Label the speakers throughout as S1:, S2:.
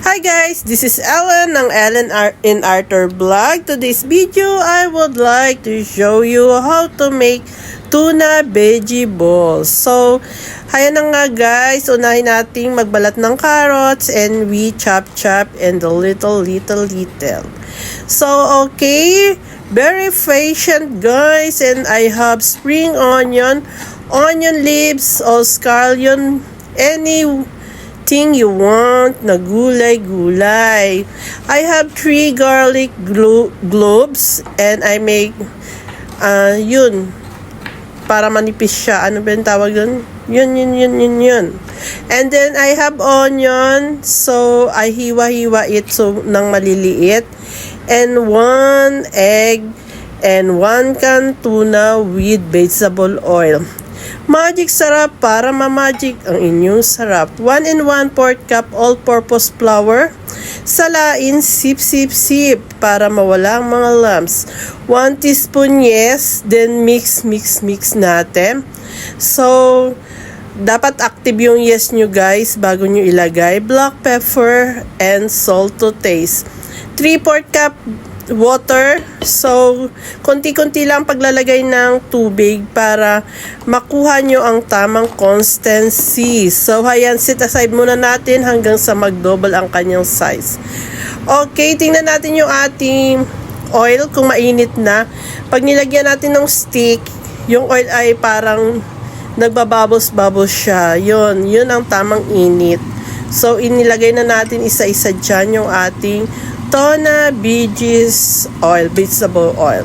S1: Hi guys, this is Ellen ng in Arthur Vlog. Today's video, I would like to show you how to make tuna veggie balls. So, ayan na nga guys, unahin nating magbalat ng carrots and we chop and the little. So, okay, very patient guys, and I have spring onion leaves, or scallion, anything you want na gulay. I have 3 garlic cloves and I make yun para manipis siya. Ano ba yung tawag dun? Yun. And then I have onion, so I hiwa it so nang maliliit, and 1 egg and 1 can tuna with vegetable oil. Magic sarap para ma-magic ang inyong sarap. 1 and 1/4 cup all-purpose flour. Salain, sip para mawala ang mga lumps. 1 teaspoon yes, then mix natin. So, dapat active yung yes nyo guys bago nyo ilagay. Black pepper and salt to taste. 3/4 cup water. So, konti-konti lang paglalagay ng tubig para makuha nyo ang tamang consistency. So, ayan, set aside muna natin hanggang sa mag-double ang kanyang size. Okay, tingnan natin yung ating oil kung mainit na. Pag nilagyan natin ng stick, yung oil ay parang nagbabubbles siya. Yun ang tamang init. So, inilagay na natin isa-isa dyan yung ating tuna veggies oil, vegetable oil.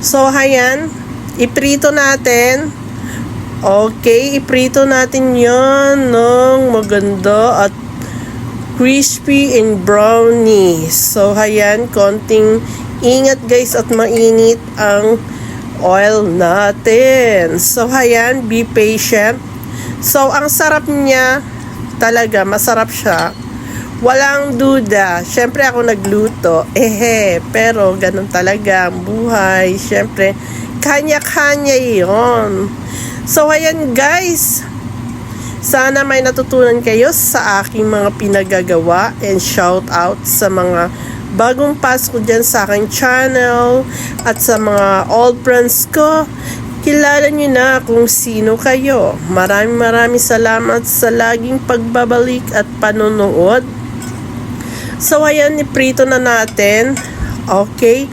S1: So, ayan, iprito natin. Okay, iprito natin yon ng maganda at crispy and brownie. So, ayan, konting ingat guys at mainit ang oil natin. So, ayan, be patient. So, ang sarap niya, talaga, masarap siya. Walang duda. Siyempre ako nagluto. Pero ganun talaga ang buhay. Siyempre, kanya-kanya yon. So, ayan guys. Sana may natutunan kayo sa aking mga pinagagawa. And shout out sa mga bagong pasko dyan sa aking channel. At sa mga old friends ko. Kilala nyo na kung sino kayo. Maraming salamat sa laging pagbabalik at panonood. So, ayan, iprito na natin. Okay.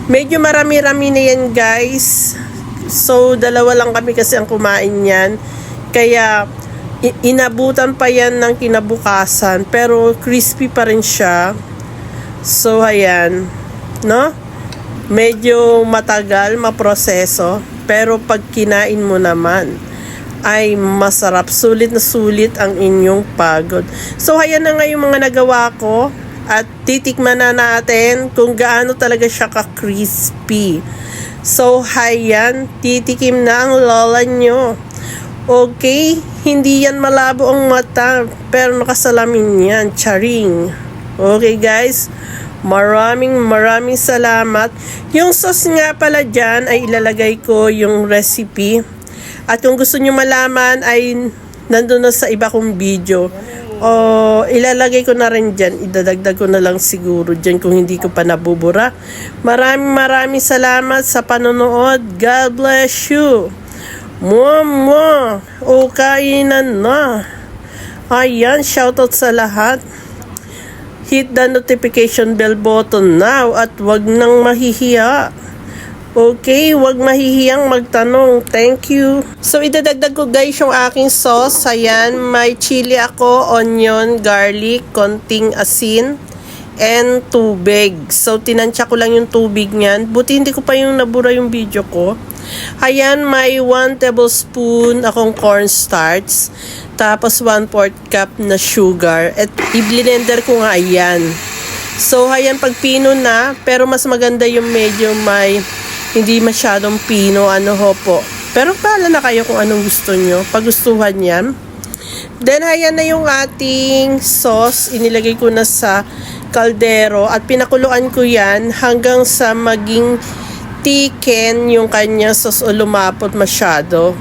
S1: Medyo marami-rami na yan, guys. So, 2 lang kami kasi ang kumain yan. Kaya, inabutan pa yan ng kinabukasan. Pero, crispy pa rin siya. So, ayan. No? Medyo matagal, maproseso. Pero, pag kinain mo naman, ay masarap. Sulit na sulit ang inyong pagod. So, ayan na nga yung mga nagawa ko. At titikman na natin kung gaano talaga siya ka-crispy. So, ayan, titikim na ang lola nyo. Okay, hindi yan malabo ang mata, pero nakasalamin yan, charing. Okay guys, maraming salamat. Yung sauce nga pala dyan ay ilalagay ko yung recipe. At kung gusto nyo malaman ay nandun na sa iba kong video. Ilalagay ko na rin dyan. Idadagdag ko na lang siguro dyan kung hindi ko pa nabubura. Maraming salamat sa panonood. God bless you. Mwah. O kainan na. Ayan, shoutout sa lahat. Hit the notification bell button now at wag nang mahihiya. Okay, wag mahihiyang magtanong. Thank you. So, idadagdag ko guys yung aking sauce. Ayan, may chili ako, onion, garlic, konting asin, and tubig. So, tinansya ko lang yung tubig niyan. Buti hindi ko pa yung nabura yung video ko. Ayan, may 1 tablespoon akong cornstarch. Tapos, 1/4 cup na sugar. At i-blender ko nga ayan. So, ayan, pag pino na. Pero mas maganda yung medyo may hindi masyadong pino, po. Pero pala na kayo kung anong gusto nyo. Pagustuhan yan. Then, ayan na yung ating sauce. Inilagay ko na sa kaldero. At pinakuluan ko yan hanggang sa maging thicken yung kanya sauce o lumapot masyado.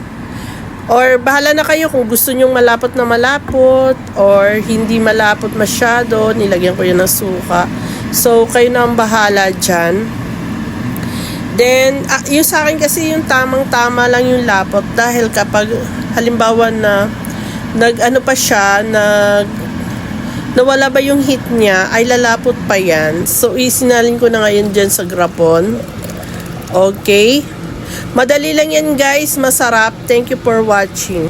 S1: Or bahala na kayo kung gusto nyong malapot na malapot or hindi malapot masyado, nilagyan ko yun ng suka. So, kayo na ang bahala dyan. Then, yung sa akin kasi yung tamang-tama lang yung lapot dahil kapag halimbawa na nag-ano pa siya, nawala ba yung heat niya, ay lalapot pa yan. So, isinalin ko na ngayon dyan sa grapon. Okay? Madali lang yan guys, masarap. Thank you for watching.